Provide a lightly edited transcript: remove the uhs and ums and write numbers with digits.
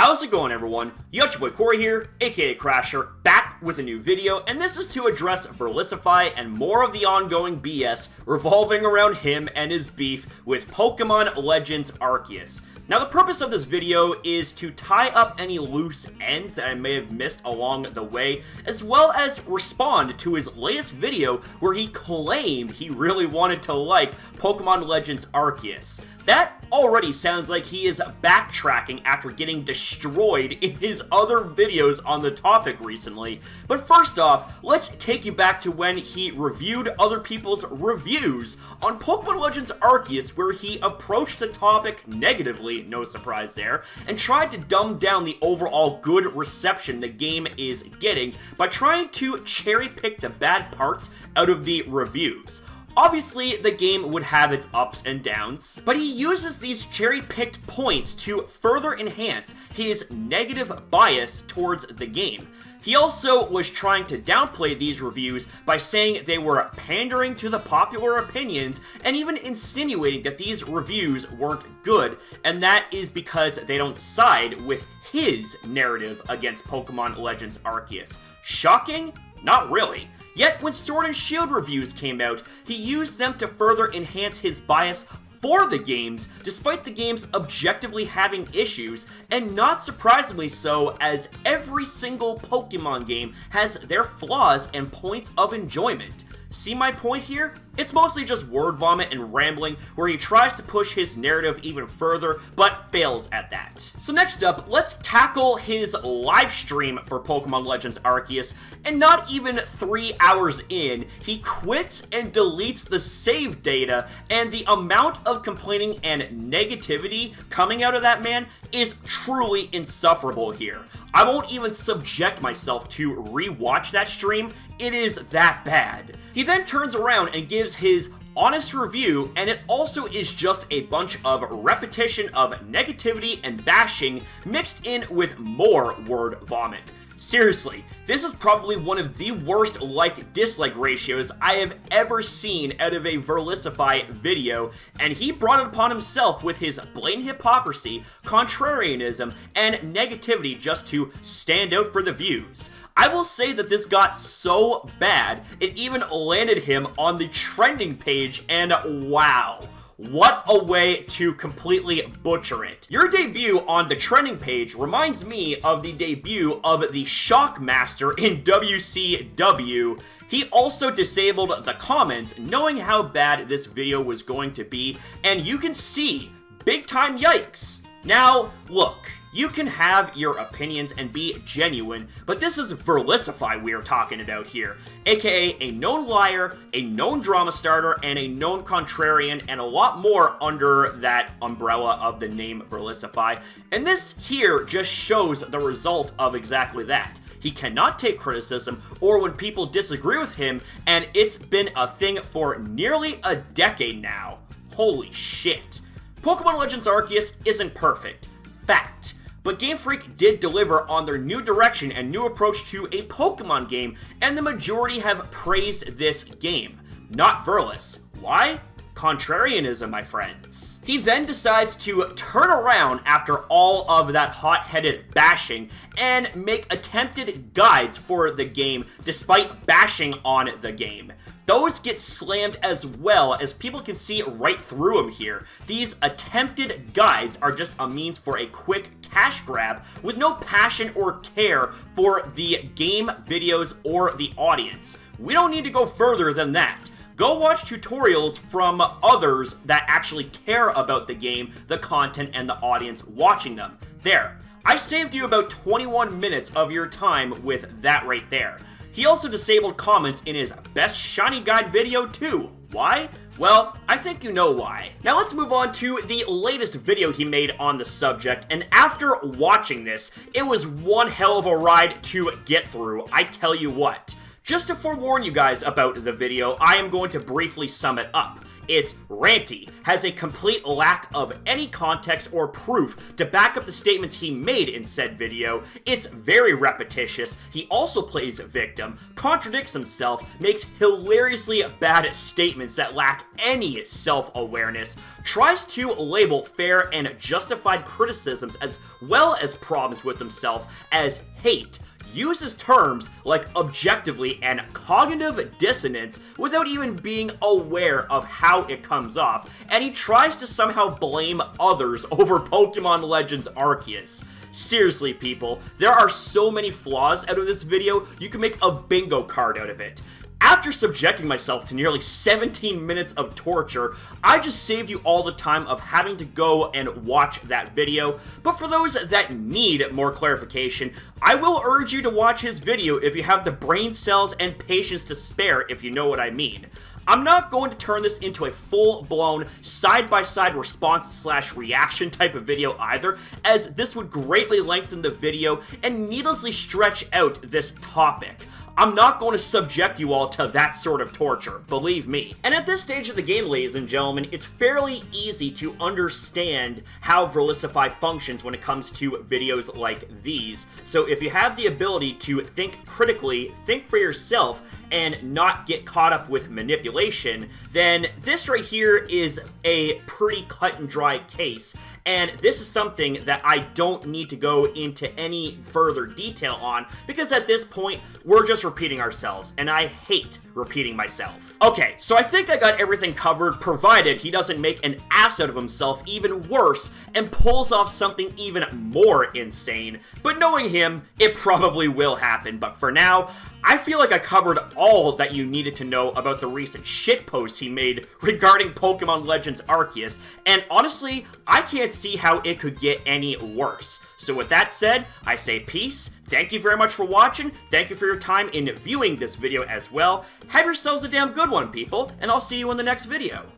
How's it going, everyone? You got your boy Corey here, aka Crasher, back with a new video, and this is to address Verlisify and more of the ongoing BS revolving around him and his beef with Pokemon Legends Arceus. Now, the purpose of this video is to tie up any loose ends that I may have missed along the way, as well as respond to his latest video where he claimed he really wanted to like Pokemon Legends Arceus. That already sounds like he is backtracking after getting destroyed in his other videos on the topic recently. But first off, let's take you back to when he reviewed other people's reviews on Pokemon Legends Arceus, where he approached the topic negatively, no surprise there, and tried to dumb down the overall good reception the game is getting by trying to cherry pick the bad parts out of the reviews. Obviously, the game would have its ups and downs, but he uses these cherry-picked points to further enhance his negative bias towards the game. He also was trying to downplay these reviews by saying they were pandering to the popular opinions and even insinuating that these reviews weren't good, and that is because they don't side with his narrative against Pokemon Legends Arceus. Shocking? Not really. Yet, when Sword and Shield reviews came out, he used them to further enhance his bias for the games, despite the games objectively having issues, and not surprisingly so, as every single Pokemon game has their flaws and points of enjoyment. See my point here? It's mostly just word vomit and rambling, where he tries to push his narrative even further, but fails at that. So next up, let's tackle his live stream for Pokemon Legends Arceus, and not even 3 hours in, he quits and deletes the save data, and the amount of complaining and negativity coming out of that man is truly insufferable here. I won't even subject myself to rewatch that stream, it is that bad. He then turns around and gives his honest review, and it also is just a bunch of repetition of negativity and bashing mixed in with more word vomit. Seriously, this is probably one of the worst like-dislike ratios I have ever seen out of a Verlisify video, and he brought it upon himself with his blatant hypocrisy, contrarianism, and negativity just to stand out for the views. I will say that this got so bad, it even landed him on the trending page, and wow. What a way to completely butcher it. Your debut on the trending page reminds me of the debut of the Shockmaster in WCW. He also disabled the comments, knowing how bad this video was going to be, and you can see, big time yikes. Now, look. You can have your opinions and be genuine, but this is Verlisify we are talking about here, aka a known liar, a known drama starter, and a known contrarian, and a lot more under that umbrella of the name Verlisify, and this here just shows the result of exactly that. He cannot take criticism or when people disagree with him, and it's been a thing for nearly a decade now. Holy shit. Pokemon Legends Arceus isn't perfect. Fact. But Game Freak did deliver on their new direction and new approach to a Pokemon game, and the majority have praised this game. Not Verlis. Why? Contrarianism, my friends. He then decides to turn around after all of that hot-headed bashing and make attempted guides for the game despite bashing on the game. Those get slammed as well, as people can see right through them here. These attempted guides are just a means for a quick cash grab with no passion or care for the game, videos, or the audience. We don't need to go further than that. Go watch tutorials from others that actually care about the game, the content, and the audience watching them. There. I saved you about 21 minutes of your time with that right there. He also disabled comments in his Best Shiny Guide video too. Why? Well, I think you know why. Now let's move on to the latest video he made on the subject, and after watching this, it was one hell of a ride to get through, I tell you what. Just to forewarn you guys about the video, I am going to briefly sum it up. It's ranty, has a complete lack of any context or proof to back up the statements he made in said video. It's very repetitious. He also plays victim, contradicts himself, makes hilariously bad statements that lack any self-awareness, tries to label fair and justified criticisms as well as problems with himself as hate, uses terms like objectively and cognitive dissonance without even being aware of how it comes off, and he tries to somehow blame others over Pokemon Legends Arceus. Seriously, people, there are so many flaws out of this video, you can make a bingo card out of it. After subjecting myself to nearly 17 minutes of torture, I just saved you all the time of having to go and watch that video. But for those that need more clarification, I will urge you to watch his video if you have the brain cells and patience to spare, if you know what I mean. I'm not going to turn this into a full-blown side-by-side response/reaction type of video either, as this would greatly lengthen the video and needlessly stretch out this topic. I'm not going to subject you all to that sort of torture, believe me. And at this stage of the game, ladies and gentlemen, it's fairly easy to understand how Verlisify functions when it comes to videos like these. So if you have the ability to think critically, think for yourself, and not get caught up with manipulation, then this right here is a pretty cut and dry case. And this is something that I don't need to go into any further detail on, because at this point, we're just repeating ourselves, and I hate repeating myself. Okay, so I think I got everything covered, provided he doesn't make an ass out of himself even worse, and pulls off something even more insane. But knowing him, it probably will happen, but for now, I feel like I covered all that you needed to know about the recent shitposts he made regarding Pokemon Legends Arceus, and honestly, I can't see how it could get any worse. So with that said, I say peace, thank you very much for watching, thank you for your time in viewing this video as well, have yourselves a damn good one, people, and I'll see you in the next video.